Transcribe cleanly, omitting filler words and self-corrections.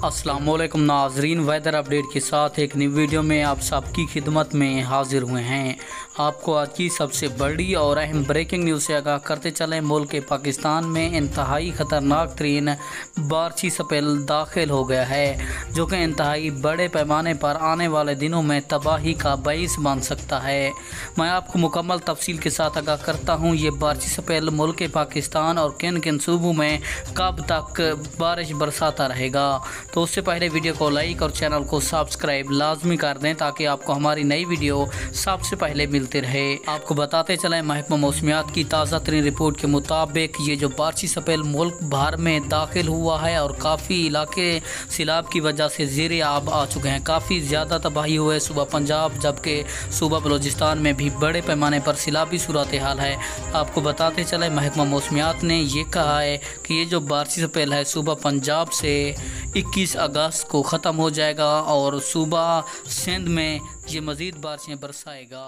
अस्सलाम वालेकुम नाजरीन, वेदर अपडेट के साथ एक नई वीडियो में आप सबकी खिदमत में हाजिर हुए हैं। आपको आज की सबसे बड़ी और अहम ब्रेकिंग न्यूज़ से आगाह करते चलें। मुल्क पाकिस्तान में इंतहाई ख़तरनाक तरीन बारिशी स्पेल दाखिल हो गया है, जो कि इंतहाई बड़े पैमाने पर आने वाले दिनों में तबाही का बाइस बन सकता है। मैं आपको मुकम्मल तफसील के साथ आगाह करता हूँ। ये बारिशी स्पेल मुल्क पाकिस्तान और किन किन सूबों में कब तक बारिश बरसाता रहेगा। तो उससे पहले वीडियो को लाइक और चैनल को सब्सक्राइब लाजमी कर दें, ताकि आपको हमारी नई वीडियो सबसे पहले मिलती रहे। आपको बताते चलें, महकमा मौसमियात की ताज़ा तरीन रिपोर्ट के मुताबिक ये जो बारिशी स्पेल मुल्क भर में दाखिल हुआ है और काफ़ी इलाके सैलाब की वजह से ज़ेरे आब आ चुके हैं। काफ़ी ज़्यादा तबाही हुई है सूबा पंजाब, जबकि सूबा बलोचिस्तान में भी बड़े पैमाने पर सैलाबी सूरत हाल है। आपको बताते चलें, महकमा मौसमियात ने ये कहा है कि ये जो बारिशी स्पेल है सूबा पंजाब से 21 अगस्त को ख़त्म हो जाएगा और सूबा सिंध में ये मज़ीद बारिशें बरसाएगा।